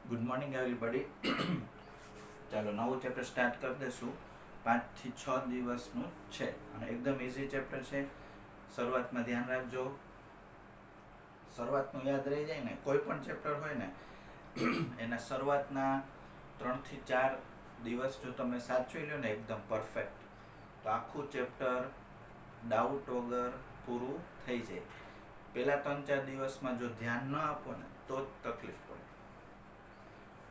Good morning everybody. ચાલો નવું chapter start કરી દઈશું. 5 થી 6 દિવસનું છે અને એકદમ ઇઝી ચેપ્ટર છે. શરૂઆતમાં ધ્યાન રાખજો, શરૂઆતનું યાદ રહી જાય ને. કોઈ પણ ચેપ્ટર હોય ને એના શરૂઆતના 3 થી 4 દિવસ જો તમે સાચવી લો ને એકદમ પરફેક્ટ, તો આખું ચેપ્ટર ડાઉટ વગર પૂરું થઈ જાય. પહેલા 3-4 દિવસમાં જો ધ્યાન ન આપો ને તો જ તકલીફ પડે.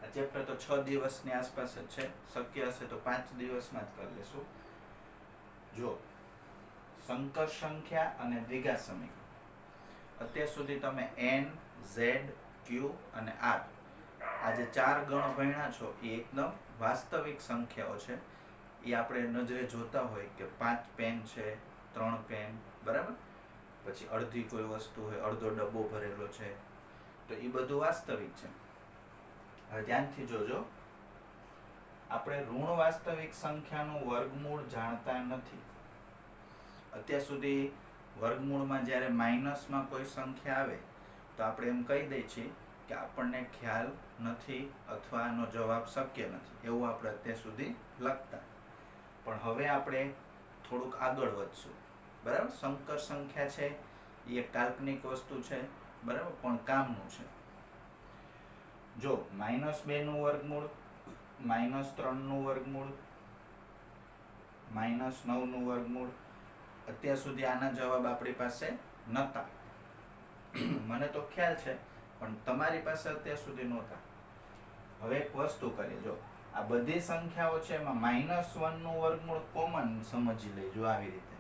આ ચેપ્ટર તો 6 દિવસની આસપાસ જ છે, શક્ય હશે તો 5 દિવસમાં જ કરી લેશું. જો સંકર સંખ્યા અને દ્વિઘાત સમીકરણ, અત્યાર સુધી તમે n, z, q અને r આ જે 4 ગણો ભણ્યા છો એ એકદમ વાસ્તવિક સંખ્યાઓ છે. એ આપણે નજરે જોતા હોય કે 5 પેન છે, 3 પેન, બરાબર, પછી અડધી કોઈ વસ્તુ હોય, અડધો ડબ્બો ભરેલો છે, તો એ બધું વાસ્તવિક છે. હવે ધ્યાનથી જોજો, આપણે ઋણ વાસ્તવિક સંખ્યાનું વર્ગમૂળ જાણતા નથી. અત્યાર સુધી વર્ગમૂળમાં જ્યારે માઇનસમાં કોઈ સંખ્યા આવે તો આપણે એમ કહી દઈએ છીએ કે આપણને ખ્યાલ નથી અથવા આનો જવાબ શક્ય નથી, એવું આપણે અત્યાર સુધી લખતા. પણ હવે આપણે થોડુંક આગળ વધશું, બરાબર. સંકર સંખ્યા છે એ એક કાલ્પનિક વસ્તુ છે, બરાબર, પણ કામનું છે. જો -2 નું વર્ગમૂળ, -3 નું વર્ગમૂળ, -9 નું વર્ગમૂળ, અત્યાર સુધી આના જવાબ આપણી પાસે નહોતા. મને તો ખ્યાલ છે પણ તમારી પાસે અત્યાર સુધી નહોતા. હવે એક વસ્તુ કરીએ, જો આ બધી સંખ્યાઓ છે એમાં -1 નું વર્ગમૂળ કોમન સમજી લેજો. આવી રીતે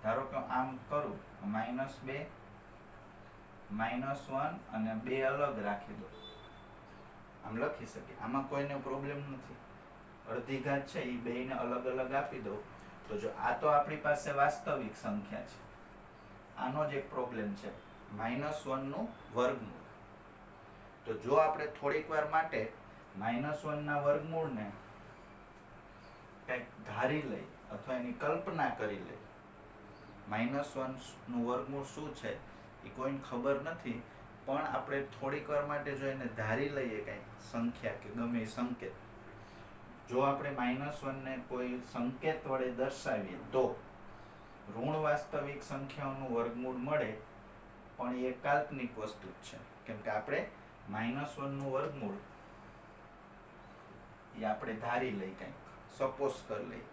ધારો કે આમ કરું, -2, -1 અને 2 અલગ રાખી દો, આમ લખી શકીએ. આમાં કોઈને પ્રોબ્લેમ નથી. અડધી ઘાત છે એ બેયને અલગ અલગ આપી દો. તો જો આ તો આપણી પાસે વાસ્તવિક સંખ્યા છે, આનો જ એક પ્રોબ્લેમ છે, -1 નું વર્ગમૂળ. તો જો આપણે થોડીક વાર માટે -1 ના વર્ગમૂળને કંઈક ધારી લઈ અથવા એની કલ્પના કરી લઈ, -1 નું વર્ગમૂળ શું છે એ કોઈને ખબર નથી, પણ આપણે થોડીક વાર માટે જો એને ધારી લઈએ કંઈક સંખ્યા કે ગમે એ સંકેત, જો આપણે -1 ને કોઈ સંકેત વડે દર્શાવીએ તો ઋણ વાસ્તવિક સંખ્યાઓનું વર્ગમૂળ મળે. પણ એ કાલ્પનિક વસ્તુ જ છે, કેમ કે આપણે -1 નું વર્ગમૂળ એ આપણે ધારી લઈ, કંઈક સપોઝ કરી લઈ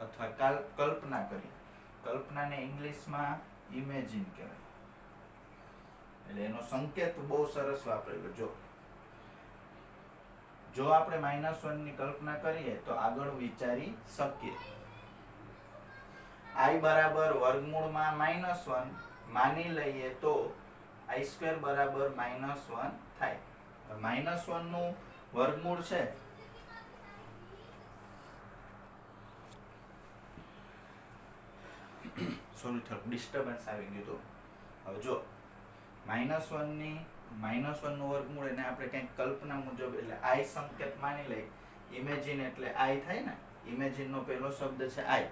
અથવા કલ્પના કરી. કલ્પનાને ઇંગ્લિશમાં ઇમેજિન કહેવાય. એટલે એનો સંકેત બહુ સરસ વાપરેલો. જો આપણે -1 ની કલ્પના કરીએ તો આગળ વિચારી શકીએ. i બરાબર વર્ગમૂળમાં -1 માની લઈએ તો i² બરાબર -1 થાય. -1 નું વર્ગમૂળ છે સોરી, થોડું ડિસ્ટર્બન્સ આવી ગયું હતું. હવે જો -1 નું વર્ગમૂળ એને આપણે કંઈક કલ્પના મુજબ, એટલે i સંકેત માની લઈ. ઇમેજિન એટલે i થાય ને, ઇમેજિન નો પહેલો શબ્દ છે i.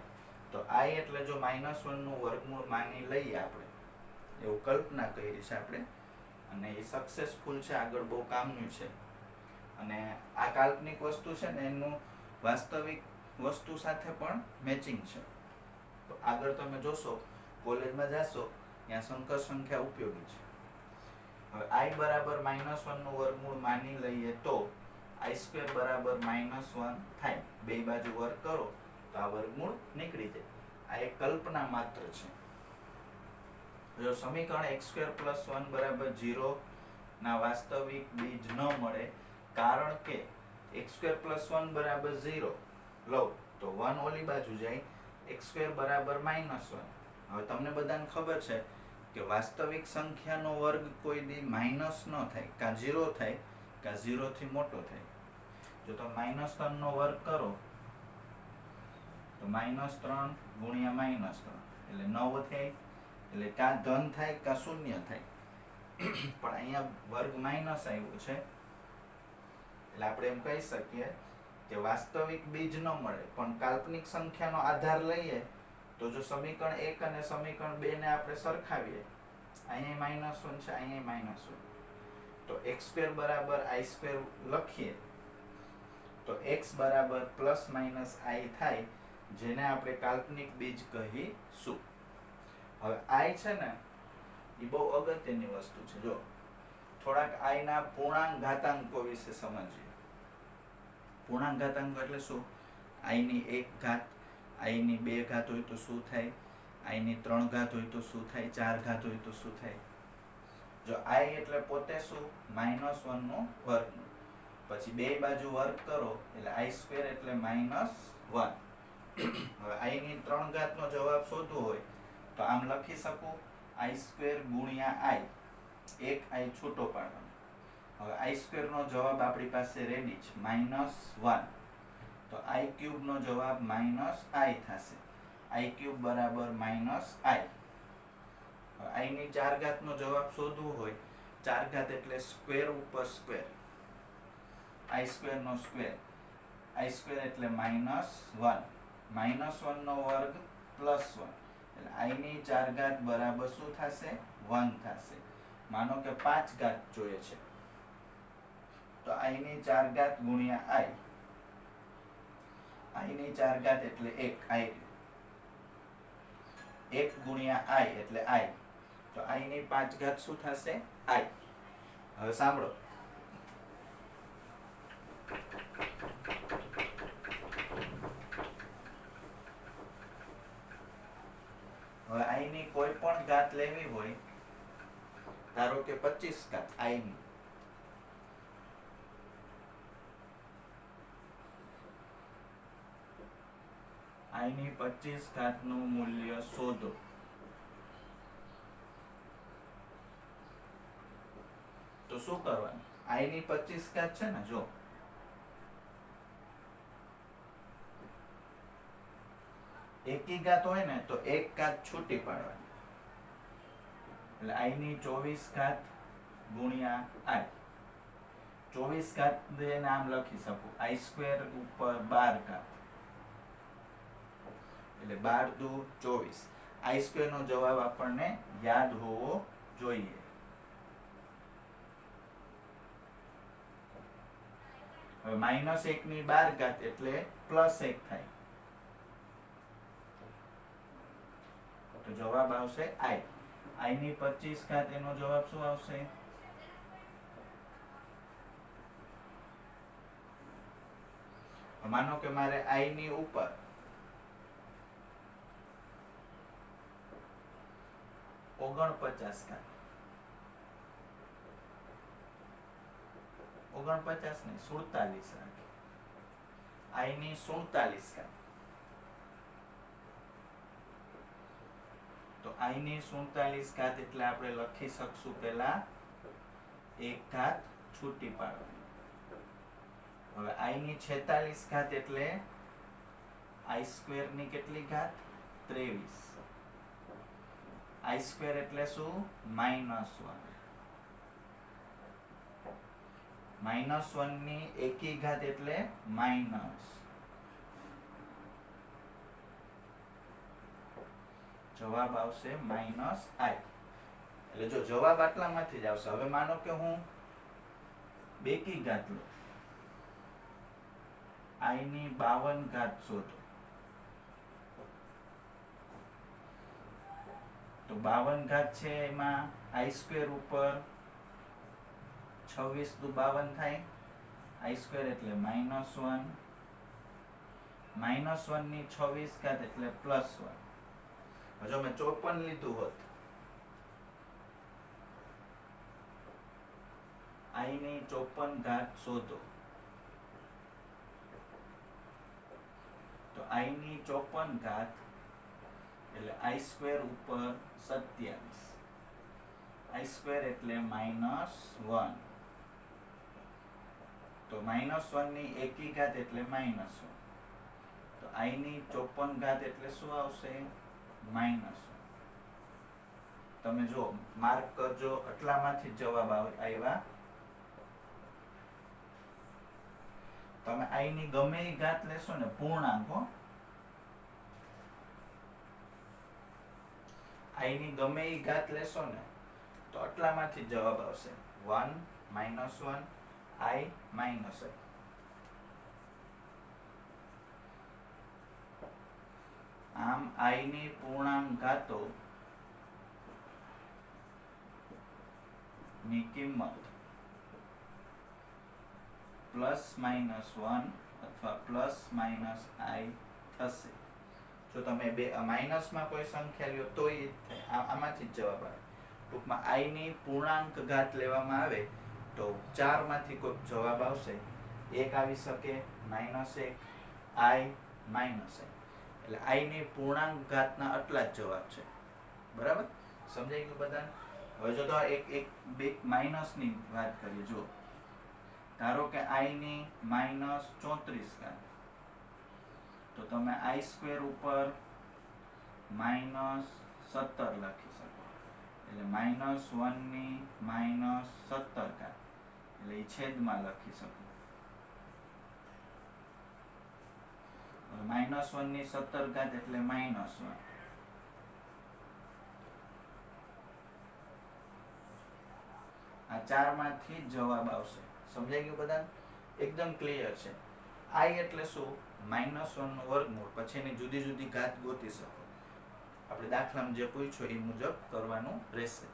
તો i એટલે જો -1 નું વર્ગમૂળ માની લઈએ આપણે, એવું કલ્પના કરી છે આપણે, અને એ સક્સેસફુલ છે, આગળ બહુ કામનું છે. અને આ કાલ્પનિક વસ્તુ છે ને એનું વાસ્તવિક વસ્તુ સાથે પણ મેચિંગ છે. તો આગળ તમે જોશો, કોલેજમાં જશો ત્યાં સંકર સંખ્યા ઉપયોગી છે. હવે i બરાબર -1 નું વર્ગમૂળ માની લઈએ તો i² બરાબર -1 થાય. બે બાજુ વર્ગ કરો તો આ વર્ગમૂળ નીકળી જાય. આ એક કલ્પના માત્ર છે. જો સમીકરણ x² + 1 બરાબર 0 ના વાસ્તવિક બીજ ન મળે, કારણ કે x² + 1 બરાબર 0 લો તો 1 ઓલી બાજુ જાય, x² બરાબર -1. હવે તમને બધાને ખબર છે કે વાસ્તવિક સંખ્યાનો વર્ગ કોઈ દી માઇનસ ન થાય, કાં 0 થાય કાં 0 થી મોટો થાય. જો તમે -3 નો વર્ગ કરો તો -3 ગુણ્યા -3 એટલે 9 થાય. એટલે કાં ધન થાય કાં શૂન્ય થાય. પણ અહીંયા વર્ગ માઇનસ આવ્યો છે, એટલે આપણે એમ કહી શકીએ કે વાસ્તવિક બીજ ન મળે. પણ કાલ્પનિક સંખ્યાનો આધાર લઈએ તો જો સમીકરણ 1 અને સમીકરણ 2 ને આપણે સરખાવીએ, અહીંયા -1 છે, અહીંયા -1, તો x² બરાબર i² લખીએ તો x બરાબર પ્લસ માઇનસ i થાય, જેને આપણે કાલ્પનિક બીજ કહીશું. હવે i છે ને એ બહુ અગત્યની વસ્તુ છે. જો થોડાક i ના પૂર્ણાંક ઘાતાંકો વિશે સમજીએ. પૂર્ણાંક ઘાતાંકો એટલે શું? i ની 1 ઘાત, i ની 2 ઘાત હોય તો શું થાય, i ની 3 ઘાત હોય તો શું થાય, 4 ઘાત હોય તો શું થાય. જો i એટલે પોતે શું? -1 નું વર્ગમૂળ. પછી બે બાજુ વર્ગ કરો એટલે i² એટલે -1. હવે i ની 3 ઘાત નો જવાબ શોધવો હોય તો આમ લખી શકું, i² ગુણ્યા i. એક i છૂટો પાડવાનો. હવે i² નો જવાબ આપણી પાસે રેડી છે, -1. તો i³ નો જવાબ -i થશે. i³ બરાબર -i. હવે i ની 4 ઘાત નો જવાબ શોધવો હોય, 4 ઘાત એટલે સ્ક્વેર ઉપર સ્ક્વેર, i² નો સ્ક્વેર. i² એટલે -1. -1 નો વર્ગ +1 એટલે i ની 4 ઘાત બરાબર શું થશે? 1 થશે. માનો કે 5 ઘાત જોઈએ છે તો i ની 4 ઘાત ગુણ્યા i. i ની 4 ઘાત એટલે 1, i. 1 ગુણ્યા i એટલે i. તો i ની 5 ઘાત શું થશે? i. હવે સાંભળો, હવે i ની કોઈ પણ ઘાત લેવી હોય, ધારો કે 25 ઘાત i ની, i ની 25 ઘાત નું મૂલ્ય શોધો. તો શું કરવાનું? i ની 25 ઘાત છે ને, જો એકી ઘાત હોય ને તો એક ઘાત છૂટી પાડવાની. એટલે i ની 24 ઘાત ગુણ્યા i. 24 ઘાત એને આમ લખી શકું, i² ઉપર 12 ઘાત એટલે 12 દુ 24. i² નો જવાબ આપણને યાદ હોવો જોઈએ. હવે -1 ની 12 ઘાત એટલે +1 થાય. તો જવાબ આવશે i. i ની 25 ઘાત, એનો જવાબ શું આવશે? માનો કે મારે i ની ઉપર 49 ઘાત, 49 નહીં 47 રાખે, i ની 47 ઘાત. તો i ની 47 ઘાત એટલે આપણે લખી શકશું પેલા એક ઘાત છૂટી પાડવાની. હવે i ની 46 ઘાત એટલે i² ની કેટલી ઘાત? 23. i² એટલે શું? -1. -1 ની એકી ઘાત એટલે માઇનસ. જવાબ આવશે -i. એટલે જો જવાબ આટલામાંથી જ આવશે. હવે માનો કે હું બેકી ઘાત લઉં, i ની 52 ઘાત શોધો. તો 52 ઘાત છે, એમાં i² ઉપર 26 દુ 52 થાય, i² એટલે -1. -1 ની 26 ઘાત એટલે +1. જો મેં 54 લીધું હોત, i ની 54 ઘાત શોધો. તો i ની 54 ઘાત એટલે i² ઉપર 27. i² એટલે -1. તો -1 ની એકી ઘાત એટલે -1. તો i ની 54 ઘાત એટલે શું આવશે? -1. તમે જો માર્ક કરજો, આટલામાંથી જવાબ આવ્યા. તમે i ની ગમે એ ઘાત લેશો ને, પૂર્ણાંક હો, i ની ગમે એ ઘાત લેશો ને તો આટલામાંથી જવાબ આવશે 1 -1 I માઇનસ I. આમ I ની પૂર્ણાંક ઘાતો ની કિંમત +-1 અથવા +-I થશે. જો તમે બે માઇનસમાં કોઈ સંખ્યા લ્યો તો એ આમાંથી જ જવાબ આવે. ટૂંકમાં I ની પૂર્ણાંક ઘાત લેવામાં આવે તો 4 માંથી કોઈ જવાબ આવશે. 1 આવી શકે, -1 I -I. એટલે I ની પૂર્ણાંક ઘાતના આટલા જ જવાબ છે. બરાબર? સમજાઈ ગયું બધાને? હવે જો તો એક બે માઇનસની વાત કરીએ. જો ધારો કે I ની -34 ઘાત, તો તમે I² ઉપર -17 લખી શકો. એટલે -1 ની -17 ઘાત, એટલે એ છેદમાં લખી શકો. -1 ની 17 ઘાત એટલે -1. આ 4 માંથી જ જવાબ આવશે. સમજાઈ ગયું બધાને? એકદમ ક્લિયર છે. I એટલે શું? -1 નું વર્ગમૂળ, પછી એની જુદી જુદી ઘાત ગોતી શકો. આપણે દાખલામાં જે પૂછ્યું એ મુજબ કરવાનું રહેશે.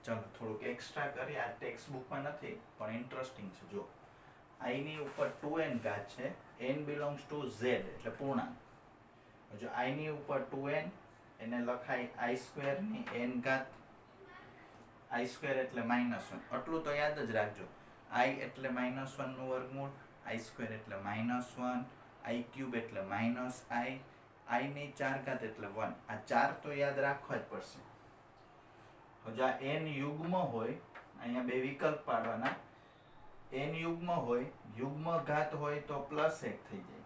ચલો થોડુંક એક્સ્ટ્રા કરીએ. આ ટેક્સ્ટ બુકમાં નથી પણ ઇન્ટરેસ્ટિંગ છે. જો I ની ઉપર 2n ઘાત છે, n belongs to z એટલે પૂર્ણાંક. જો I ની ઉપર 2n, એને લખાય I² ની n ઘાત. I² એટલે -1. આટલું તો યાદ જ રાખજો. I એટલે -1 નું વર્ગમૂળ, I² એટલે -1, I³ એટલે -I, I ની 4 ઘાત એટલે 1. આ 4 તો યાદ રાખવા જ પડશે. જો આ n યુગ્મ હોય, અહીંયા બે વિકલ્પ પાડવાના. n યુગ્મ હોય, યુગ્મ ઘાત હોય તો +1 થઈ જાય.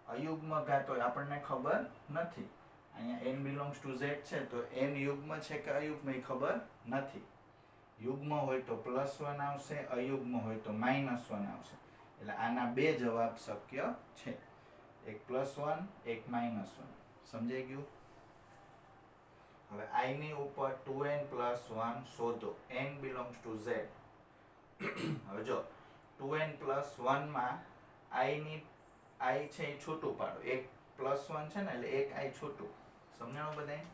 અયુગ્મ ઘાત હોય આપણને ખબર નથી. અહીંયા n belongs to z છે તો n યુગ્મ છે કે અયુગ્મ એ ખબર નથી. યુગ્મ હોય તો +1 આવશે, અયુગ્મ હોય તો -1 આવશે. એટલે આના બે જવાબ શક્ય છે. એક +1, એક -1. સમજાઈ ગયું? હવે I ની ઉપર 2n + 1 શોધો. n belongs to z. હવે જો 2n + 1 માં I છે એ છૂટું પાડો. એક +1 છે ને એટલે એક I છૂટું. સમજાણું બધાય?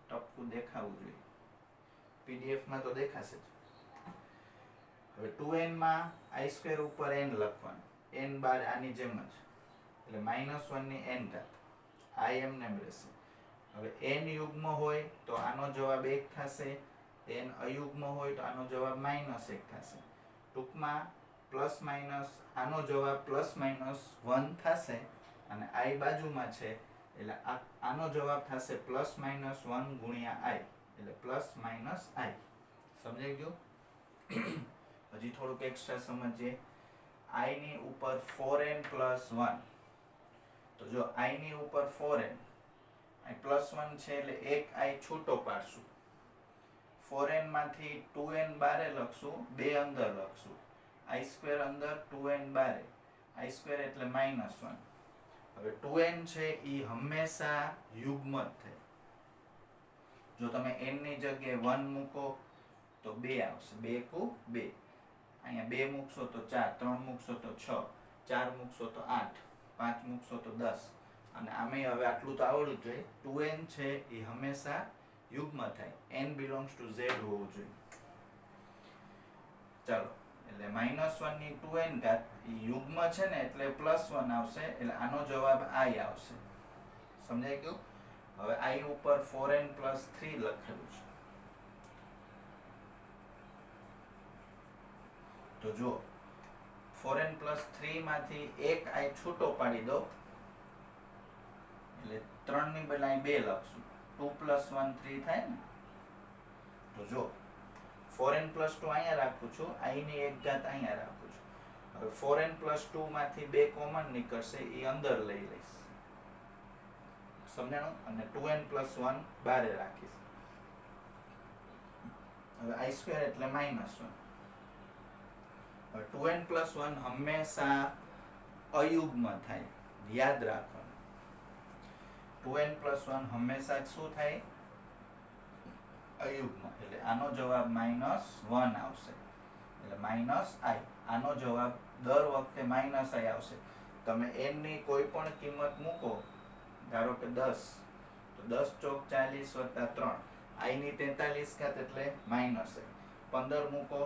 ટપકું દેખાવું જોઈએ. PDF માં તો દેખાશે જ. હવે 2n માં I² ઉપર n લખવાનું. n બાર આની જેમ જ. એટલે -1 ની n ઘાત. I એમને એમ રહેશે. હવે n યુગ્મ હોય તો આનો જવાબ 1 થશે. n અયુગ્મ હોય તો આનો જવાબ -1 થશે. ટૂંકમાં આનો જવાબ +-1 થશે અને I બાજુમાં છે એટલે આનો જવાબ થશે +-1 ગુણ્યા I, એટલે +-I. સમજાઈ ગયું? હજી થોડુંક એક્સ્ટ્રા સમજીએ. I ની ઉપર 4n + 1. તો જો I ની ઉપર 4n, અહીં +1 છે એટલે એક I છૂટો પાડશું. 4n માંથી 2n બારે લખશું, 2 અંદર લખશું. I² અંદર, 2n બારે. I² એટલે -1. હવે 2n છે એ હંમેશા યુગ્મ જ થાય. જો તમે n ની જગ્યાએ 1 મૂકો તો 2 આવશે. 2 × 2. અહીંયા 2 મૂકશો તો 4, 3 મૂકશો તો 6, 4 મૂકશો તો 8, 5 મૂકશો તો 10. અને આમે હવે આટલું તો આવડવું જોઈએ. 2n છે એ હંમેશા યુગ્મ થાય. n belongs to z હોવું જોઈએ. ચાલો, એટલે -1 ની 2n ઘાત યુગ્મ છે ને એટલે +1 આવશે. એટલે આનો જવાબ I આવશે. સમજાઈ ગયું? હવે I ઉપર 4n + 3 લખેલું છે. તો જો 4n + 3 માંથી એક I છૂટો પાડી દો એટલે 3 ની બદલે 2 લખશું. 2 + 1 3 થાય ને? તો જો 4n + 2 અહીંયા રાખું છું, I ની 1 ઘાત અહીંયા રાખું છું. હવે 4n + 2 માંથી 2 કોમન નીકળશે, એ અંદર લઈ લઈશ. સમજાણું? અને 2n + 1 બારે રાખીશ. હવે I² એટલે -1. હવે 2n + 1 હંમેશા અયુગ્મ થાય. યાદ રાખવાનું 2n+1 હંમેશા જ શું થાય અયુગ્મ એટલે આનો જવાબ -1 આવશે એટલે -i આનો જવાબ દર વખતે -i આવશે તમે n ની કોઈ પણ કિંમત મૂકો ધારો કે 10 તો 10 ચોક 40 + 3 i ની 43 ઘાત એટલે -i 15 મૂકો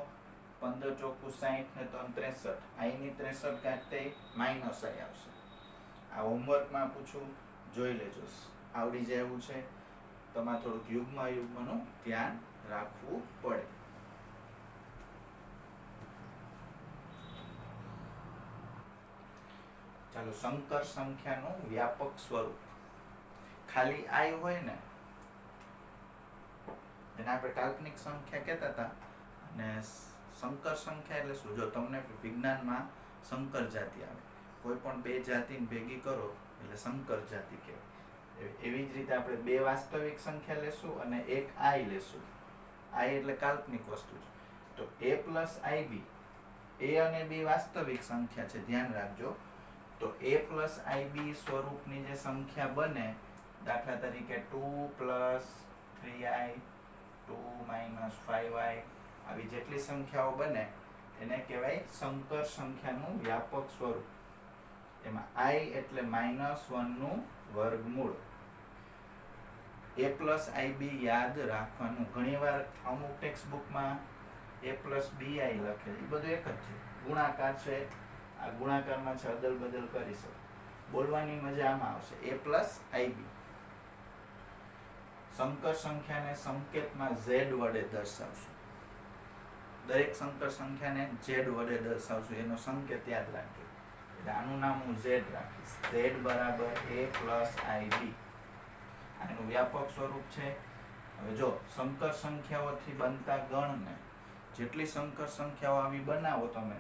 15 ચોકુ 60 ને 3 63 i ની 63 ઘાત તે -i આવશે આ હોમવર્કમાં પૂછું જોઈ લેજો આવડી જાય એવું છે તમારે થોડુંક યુગ્મનું ધ્યાન રાખવું પડે ચાલો સંકર સંખ્યાનું વ્યાપક સ્વરૂપ ખાલી i હોય ને એને આપણે કાલ્પનિક સંખ્યા કહેતા હતા અને સંકર સંખ્યા એટલે શું જો તમને વિજ્ઞાનમાં સંકર જાતિ આવે કોઈ પણ બે જાતિને ભેગી કરો એટલે સંકર જાતિ કહેવાય એવી જ રીતે આપણે બે વાસ્તવિક સંખ્યા લેશું અને એક i લેશું i એટલે કાલ્પનિક વસ્તુ છે તો a + ib a અને b વાસ્તવિક સંખ્યા છે ધ્યાન રાખજો તો a + ib સ્વરૂપની જે સંખ્યા બને દાખલા તરીકે 2 + 3i 2 - 5i આવી જેટલી સંખ્યાઓ બને એને કહેવાય સંકર સંખ્યાનું વ્યાપક સ્વરૂપ એમાં i એટલે -1 નું વર્ગમૂળ a + ib યાદ રાખવાનું ઘણીવાર અમુક ટેક્સ્ટ બુકમાં a + bi લખે એ બધું એક જ છે ગુણાકાર છે આ ગુણાકારમાં છે અદલ બદલ કરી શકો બોલવાની મજા આમાં આવશે a + ib સંકર સંખ્યાને સંકેતમાં z વડે દર્શાવશું દરેક સંકર સંખ્યાને z વડે દર્શાવશું એનો સંકેત યાદ રાખજો એટલે આનું નામ હું z રાખીશ z = a + ib આનું વ્યાપક સ્વરૂપ છે હવે જો સંકર સંખ્યાઓથી બનતા ગણને જેટલી સંકર સંખ્યાઓ આવી બનાવો તમે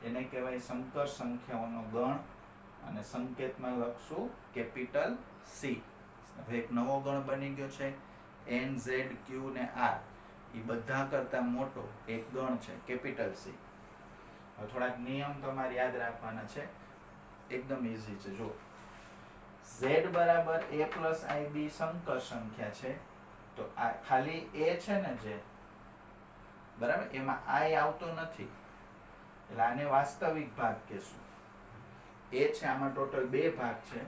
એને કહેવાય સંકર સંખ્યાઓનો ગણ અને સંકેતમાં લખશું કેપિટલ C હવે એક નવો ગણ બની ગયો છે n z q ને r એ બધા કરતા મોટો એક ગણ છે કેપિટલ C હવે થોડાક નિયમ તમારે યાદ રાખવાના છે એકદમ ઈઝી છે જો z = a + ib સંકર સંખ્યા છે તો આ ખાલી a છે ને જે બરાબર એમાં i આવતો નથી એટલે આને વાસ્તવિક ભાગ કહેશું a છે આમાં ટોટલ બે ભાગ છે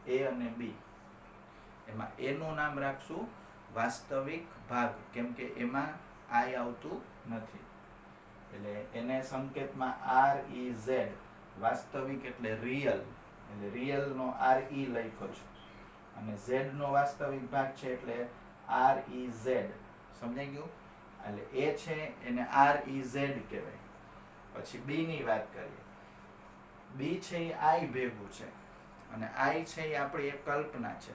a અને b એમાં a નું નામ રાખશું વાસ્તવિક ભાગ કેમ કે એમાં i આવતું નથી એટલે એને સંકેતમાં REZ વાસ્તવિક એટલે રિયલ એટલે રિયલ નો RE લખ્યો છે અને z નો વાસ્તવિક ભાગ છે એટલે REZ સમજાઈ ગયું એટલે a છે એને REZ કહેવાય પછી b ની વાત કરીએ b છે એ i ભેગું છે અને i છે એ આપણી એક કલ્પના છે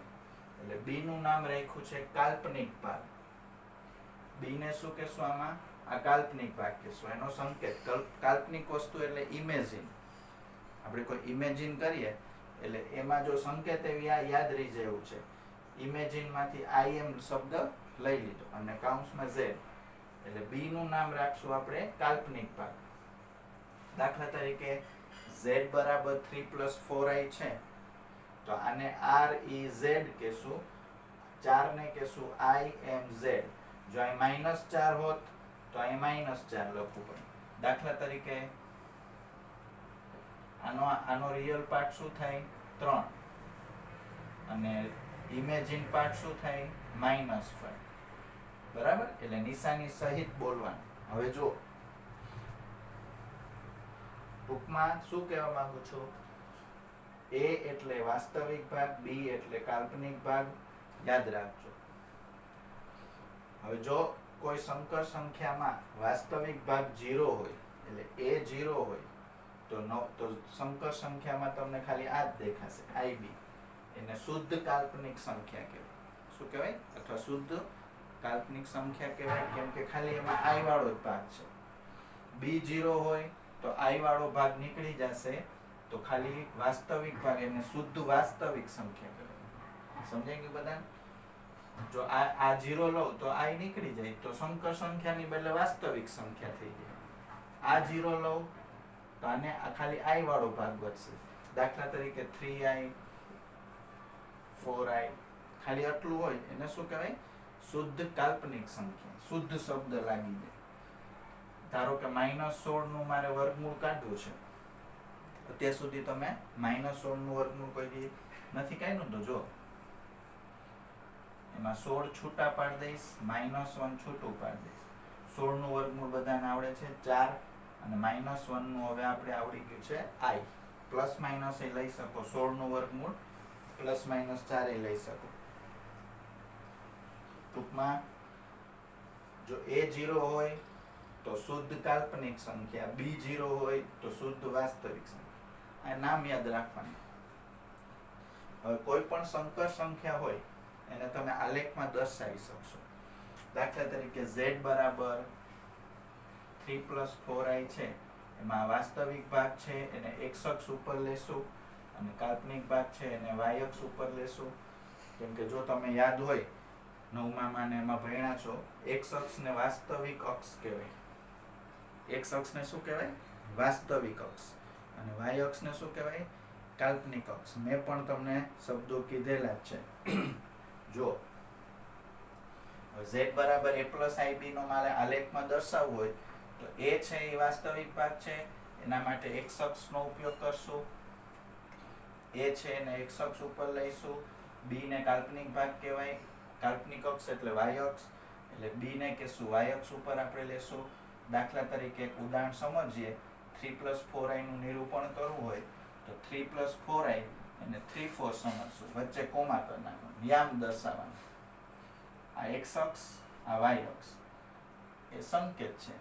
એટલે b નું નામ રાખ્યું છે કાલ્પનિક ભાગ b ને શું કહેશું આમાં આ કાલ્પનિક ભાગ કહેશું એનો સંકેત કાલ્પનિક વસ્તુ એટલે ઇમેજિન આપણે કોઈ ઇમેજિન કરીએ એટલે એમાં જો સંકેત એવી યાદ રહી જાય એવું છે ઇમેજિન માંથી im શબ્દ લઈ લીધો અને કાઉન્સમાં z એટલે b નું નામ રાખશું આપણે કાલ્પનિક ભાગ દાખલા તરીકે z = 3 + 4i છે તો આને REZ કહેશું 4 ને કહેશું IMZ જો અહીં -4 હોત તો અહીં -4 લખવું પડે દાખલા તરીકે આનો રિયલ પાર્ટ શું થાય 3 અને ઇમેજિન પાર્ટ શું થાય -5 બરાબર એટલે નિશાની સહિત બોલવાનું હવે જો ટૂંકમાં શું કહેવા માંગુ છું a એટલે વાસ્તવિક ભાગ b એટલે કાલ્પનિક ભાગ યાદ રાખજો હવે જો કોઈ સંકર સંખ્યામાં વાસ્તવિક ભાગ 0 હોય એટલે a 0 હોય તો સંકર સંખ્યામાં તમને ખાલી આ જ દેખાશે ib એને શુદ્ધ કાલ્પનિક સંખ્યા કહેવાય શું કહેવાય અથવા શુદ્ધ કાલ્પનિક સંખ્યા કહેવાય કેમ કે ખાલી એમાં i વાળો જ ભાગ છે b 0 હોય તો i વાળો ભાગ નીકળી જશે તો ખાલી વાસ્તવિક ભાગ એને શુદ્ધ વાસ્તવિક સંખ્યા કહેવાય સમજાઈ ગયું બધા જો આ 0 લો તો i નીકળી જાય તો સંકર સંખ્યાની બદલે વાસ્તવિક સંખ્યા થઈ જાય આ 0 લો તો આને ખાલી i વાળો ભાગ વધશે દાખલા તરીકે 3i 4i ખાલી આટલું હોય એને શું કહેવાય? શુદ્ધ કાલ્પનિક સંખ્યા. શુદ્ધ શબ્દ લાગી જાય. ધારો કે -16 નું મારે વર્ગમૂળ કાઢવું છે, અત્યાર સુધી તમે -16 નું વર્ગમૂળ કોઈ દી નથી કાઢ્યું, તો જો એમાં 16 છૂટા પાડી દઈશ, -1 છૂટું પાડી દઈશ. 16 નું વર્ગમૂળ બધાને આવડે છે 4 અને -1 નું હવે આપણે આવડી ગયું છે i. પ્લસ માઇનસ એ લઈ શકો, 16 નું વર્ગમૂળ પ્લસ માઇનસ 4 એ લઈ શકો. ટૂંકમાં જો a 0 હોય તો શુદ્ધ કાલ્પનિક સંખ્યા, b 0 હોય તો શુદ્ધ વાસ્તવિક સંખ્યા. આ નામ યાદ રાખવાનું. હવે કોઈ પણ સંકર સંખ્યા હોય એને તમે આલેખમાં દર્શાવી શકશો. દાખલા તરીકે z બરાબર 3 + 4i છે, એમાં વાસ્તવિક ભાગ છે એને x અક્ષ ઉપર લેશું અને કાલ્પનિક ભાગ છે એને y અક્ષ ઉપર લેશું. કેમ કે જો તમે યાદ હોય 9મા ને એમાં ભણ્યા છો, x અક્ષને વાસ્તવિક અક્ષ કહેવાય. x અક્ષને શું કહેવાય? વાસ્તવિક અક્ષ. અને y અક્ષને શું કહેવાય? કાલ્પનિક અક્ષ. મેં પણ તમને શબ્દો કીધેલા જ છે. જો z બરાબર a + ib નો મારે આલેખમાં દર્શાવવું હોય તો a છે એ વાસ્તવિક ભાગ છે, એના માટે x અક્ષનો ઉપયોગ કરશું. a છે એને x અક્ષ ઉપર લઈશું, b ને કાલ્પનિક ભાગ કહેવાય, કાલ્પનિક અક્ષ એટલે y અક્ષ, એટલે b ને કહેશું y અક્ષ ઉપર આપણે લેશું. દાખલા તરીકે એક ઉદાહરણ સમજીએ. 3 + 4i નું નિરૂપણ કરવું હોય તો 3 + 4i અને 3 4 સમજશું, વચ્ચે કોમા કરી નાખવાનું, યામ દર્શાવવાનું. આ x અક્ષ, આ y અક્ષ એ સંકેત છે.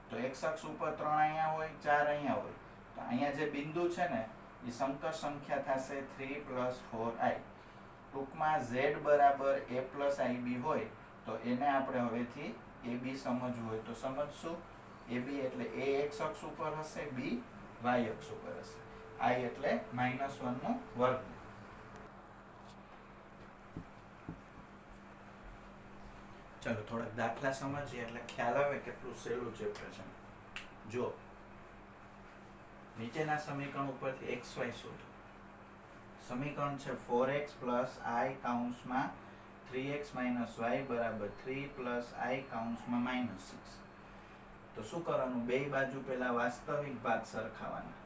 તો x અક્ષ ઉપર 3 અહીંયા હોય, 4 અહીંયા હોય, તો અહીંયા જે બિંદુ છે ને એ સંકર સંખ્યા થશે 3 + 4i. ટૂંકમાં z બરાબર a + ib હોય તો એને આપણે હવેથી ab સમજવું હોય તો સમજશું. ab એટલે a x અક્ષ ઉપર હશે, b y અક્ષ ઉપર હશે, i એટલે -1 નું વર્ગ. ચાલો થોડાક દાખલા સમજીએ એટલે ખ્યાલ આવે કેટલું સહેલું ચેપ્ટર છે. જો નીચેના સમીકરણ ઉપરથી xy શોધો. સમીકરણ છે 4x + i કૌંસમાં 3x - y બરાબર 3 + i કૌંસમાં -6. તો શું કરવાનું? બે બાજુ પહેલા વાસ્તવિક ભાગ સરખાવવાના.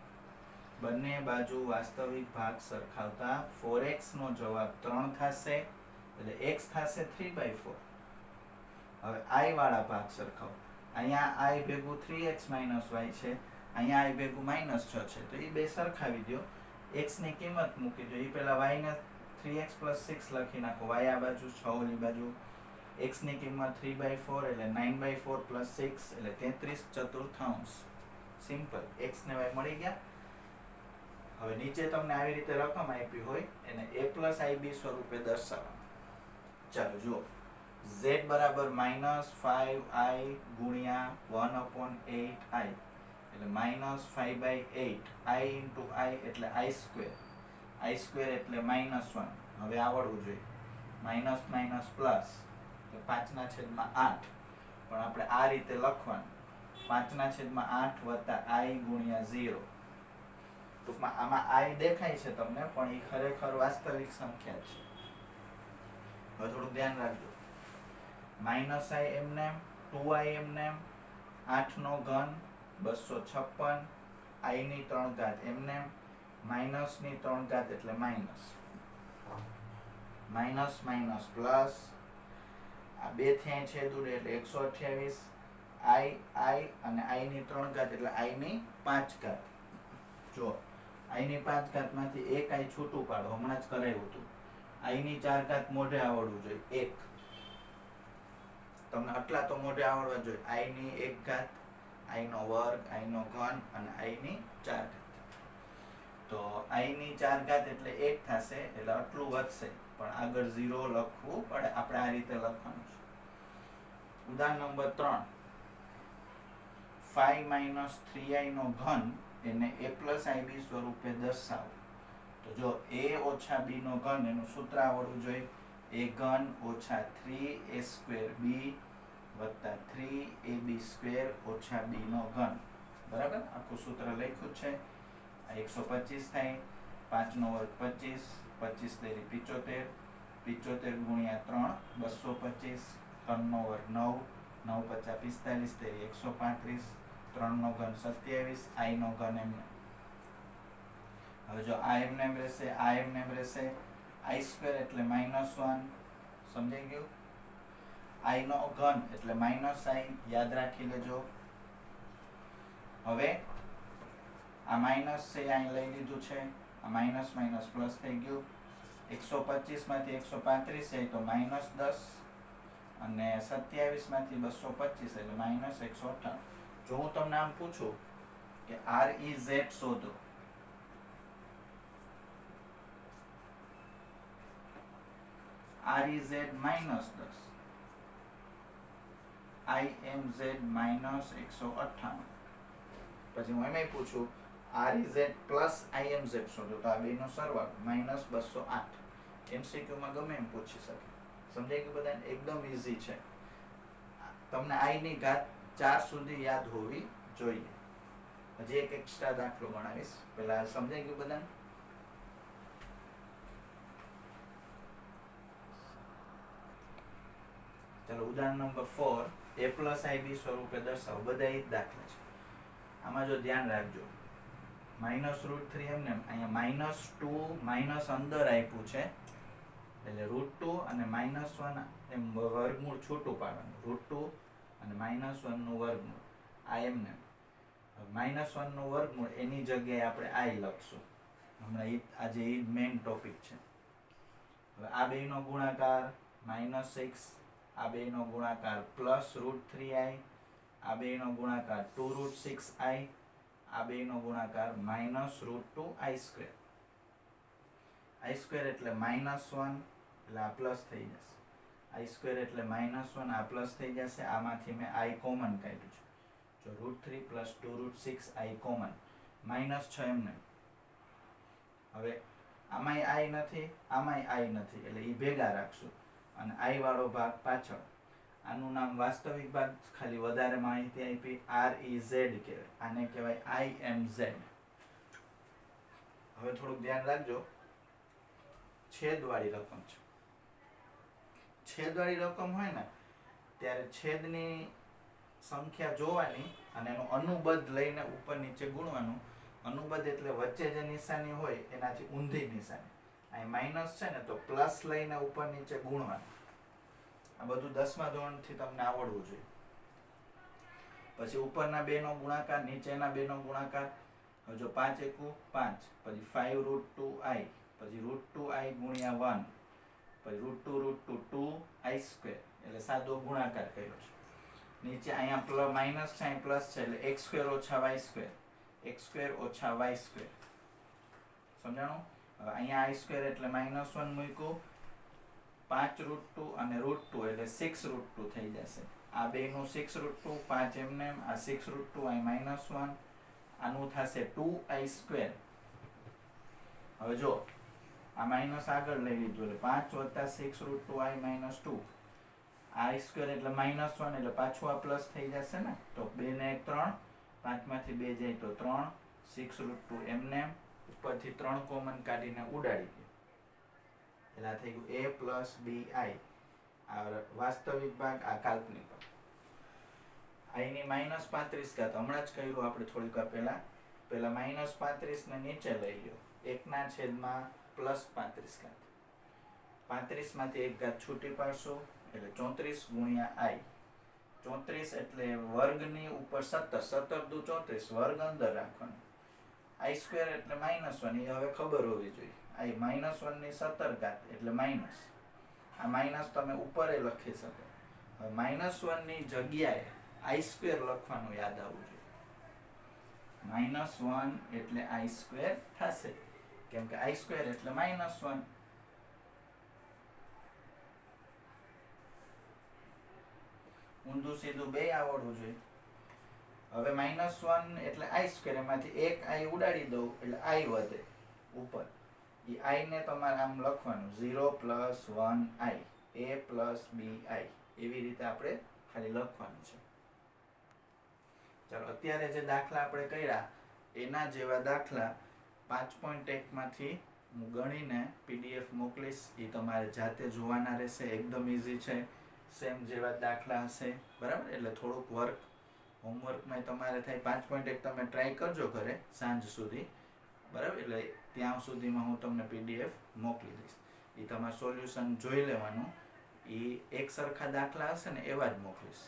બંને બાજુ વાસ્તવિક ભાગ સરખાવતા 4x નો જવાબ 3 થશે, એટલે x થશે 3/4. હવે i વાળા ભાગ સરખાવો. અહીંયા i ભેગું 3x - y છે, અહીંયા i ભેગું -6 છે, તો એ બે સરખાવી દો. x ની કિંમત મૂકી દો. એ પહેલા y ને 3x + 6 લખી નાખો, y આ બાજુ 6 ઓલી બાજુ. x ની કિંમત 3/4 એટલે 9/4 + 6 એટલે 33/4. સિમ્પલ. x ને y મળી ગયા. હવે નીચે તમને આવી રીતે રકમ આપી હોય એને a + ib સ્વરૂપે દર્શાવવાનું. ચાલો જુઓ. z બરાબર -5i ગુણ્યા 1/8i એટલે -5/8 i × i એટલે i². i² એટલે -1. હવે આવડવું જોઈએ. માઇનસ માઇનસ પ્લસ એટલે 5/8. પણ આપણે આ રીતે લખવાનું 5/8 + i × 0. ટૂંકમાં આમાં i દેખાય છે તમને, પણ એ ખરેખર વાસ્તવિક સંખ્યા છે. હવે થોડું ધ્યાન રાખજો. -i એમને, 2i એમને, 8 નો ઘન 256, i ની 3 ઘાત એમને, માઇનસ ની 3 ઘાત એટલે માઇનસ, માઇનસ માઇનસ પ્લસ, આ બે થી છેદ ઉડે એટલે 128, i અને i ની 3 ઘાત એટલે i ની 5 ઘાત. જો i ની 5 ઘાત માંથી એક i છૂટું પાડો, હમણાં જ કરાવ્યું હતું. i ની 4 ઘાત મોઢે આવડવું જોઈએ 1. તમને આટલા તો મોઢે આવડવા જોઈએ. i ની 1 ઘાત, i નો વર્ગ, i નો ઘન અને i ની 4 ઘાત. તો i ની 4 ઘાત એટલે 1 થશે, એટલે આટલું વધશે, પણ આગળ 0 લખવું પડે. આપણે આ રીતે લખવાનું છે. ઉદાહરણ નંબર 3. 5 - 3i નો ઘન એને a + ib સ્વરૂપે દર્શાવો. તો જો a - b નો ઘન એનું સૂત્ર આવડવું જોઈએ. a³ - 3a²b + 3ab² - b નો ઘન. બરાબર? આખું સૂત્ર લખ્યું છે. 125 થાય, 5 નો વર્ગ 25, 25 તેરી 75, 75 ગુણ્યા 3 225, 3 નો વર્ગ 9, 9 પચા 45 તેરી 135, 3 નો ઘન 27, i નો ઘન એમને. હવે જો આ એમને એમ રહેશે, આ એમને એમ રહેશે, i સ્ક્વેર એટલે -1, સમજાઈ ગયું? i નો ઘન એટલે -i, યાદ રાખી લેજો. હવે આ માઇનસ છે અહીં લઈ લીધું છે, આ માઇનસ માઇનસ પ્લસ થઈ ગયું. 125 માંથી 135 જાય તો -10 અને 27 માંથી 225 એટલે -198. જો હું તમને આમ પૂછું કે REZ શોધો, REZ -10, IMZ -198, પછી હું એમ પૂછું REZ પ્લસ IMZ શોધો તો આ બેનો સરવાળો -208. MCQ માં ગમે એમ પૂછી શકે. સમજાય કે બધાને? એકદમ ઈઝી છે. તમને i ની ઘાત 4 સુધી યાદ હોવી જોઈએ. હજી એક એક્સ્ટ્રા દાખલો ગણાવીશ. પહેલા સમજાય ગયું બધાને? ચલો ઉદાહરણ નંબર 4, a પ્લસ ib સ્વરૂપે દર્શાવો. બધા એ જ દાખલા છે. આમાં જો ધ્યાન રાખજો, -√3 એમને અહીંયા -2 માઇનસ અંદર આપ્યું છે એટલે √2 અને -1 એમ વર્ગમૂળ છૂટું પાડવાનું. √2 અને -1 નું વર્ગમૂળ આ એમને. -1 નું વર્ગમૂળ એની જગ્યાએ આપણે i લખશું. હમણાં આજે એ મેઇન ટોપિક છે. હવે આ બેનો ગુણાકાર -6, આ બેનો ગુણાકાર +√3i, આ બેનો ગુણાકાર 2√6i, આ બેનો ગુણાકાર -√2i². i² એટલે -1 એટલે આ પ્લસ થઈ જશે. i² એટલે -1 આ પ્લસ થઈ જશે. આમાંથી મેં i કોમન કાઢ્યું છે. જો √3 + 2√6i કોમન, -6 એમને. હવે આમાંય i નથી, આમાંય i નથી એટલે એ ભેગા રાખશું અને i વાળો ભાગ પાછળ. આનું નામ વાસ્તવિક ભાગ, ખાલી વધારે માહિતી આપી, REZ કહેવાય. આને કહેવાય IMZ. હવે થોડુંક ધ્યાન રાખજો, છેદવાળી રકમ છે. છેદવાળી રકમ હોય ને ત્યારે છેદની સંખ્યા જોવાની અને એનું અનુબદ્ધ લઈને ઉપર નીચે ગુણવાનું. અનુબદ્ધ એટલે વચ્ચે જે નિશાની હોય એનાથી ઊંધી નિશાની. અહીં માઇનસ છે ને તો પ્લસ લઈને ઉપર નીચે ગુણવાનું. આ બધું 10મા ધોરણથી તમને આવડવું જોઈએ. પછી ઉપરના બેનો ગુણાકાર, નીચેના બેનો ગુણાકાર. હવે જો 5 એકુ 5, પછી 5√2i, પછી √2i ગુણ્યા 1, પછી √2 2i², એટલે સાદો ગુણાકાર કર્યો છે. નીચે અહીંયા માઇનસ છે, અહીં પ્લસ છે એટલે x² - y², x² - y². સમજાણું? હવે અહીંયા i² એટલે -1 મૂક્યું, 5√2 અને √2 એટલે 6√2 થઈ જશે. આ બેનું 6√2, 5 એમને એમ, આ 6√2 અહીં -1, આનું થશે 2i². હવે જો આ માઇનસ આગળ લઈ લીધું એટલે 5 + 6√2i - 2, i² એટલે -1 એટલે પાછું આ પ્લસ થઈ જશે ને. તો 2 ને 1 3, 5 માંથી 2 જાય તો 3, 6√2 એમને ઉપરથી 3 કોમન કાઢીને ઉડાડી દે એટલે આ થઈ ગયું a + bi. આ વાસ્તવિક ભાગ, આ કાલ્પનિક ભાગ. i ની -35 ઘાત હમણાં જ કર્યું આપણે થોડીક વાર પહેલા. -35 ને નીચે લઈ લ્યો, 1/+35 ઘાત. 35 માંથી 1 ઘાત છૂટી પાડશો એટલે 34 ગુણ્યા i. 34 એટલે વર્ગની ઉપર 17, 17 દુ 34, વર્ગ અંદર રાખવાનો. i² એટલે -1, એ હવે ખબર હોવી જોઈએ. i -1 ની 17 ઘાત એટલે માઇનસ. આ માઇનસ તમે ઉપર લખી શકો. હવે -1 ની જગ્યાએ i² લખવાનું યાદ આવવું જોઈએ. -1 એટલે i² થશે, કેમ કે i² એટલે -1. ઊંધું સીધું બે આવડવું જોઈએ. હવે -1 એટલે i², એમાંથી એક i ઉડાડી દઉં એટલે i વધે ઉપર. એ i ને તમારે આમ લખવાનું 0 + 1i, a + bi. એવી રીતે આપણે ખાલી લખવાનું છે. ચાલો અત્યારે જે દાખલા આપણે કર્યા એના જેવા દાખલા 5.1માંથી હું ગણીને PDF મોકલીશ. એ તમારે જાતે જોવાના રહેશે. એકદમ ઇઝી છે, સેમ જેવા દાખલા હશે, બરાબર. એટલે થોડુંક વર્ક હોમવર્કમાં તમારે થાય. 5.1 તમે ટ્રાય કરજો ઘરે સાંજ સુધી, બરાબર. એટલે ત્યાં સુધીમાં હું તમને PDF મોકલી દઈશ. એ તમારે સોલ્યુશન જોઈ લેવાનું. એ એક સરખા દાખલા હશે ને એવા જ મોકલીશ.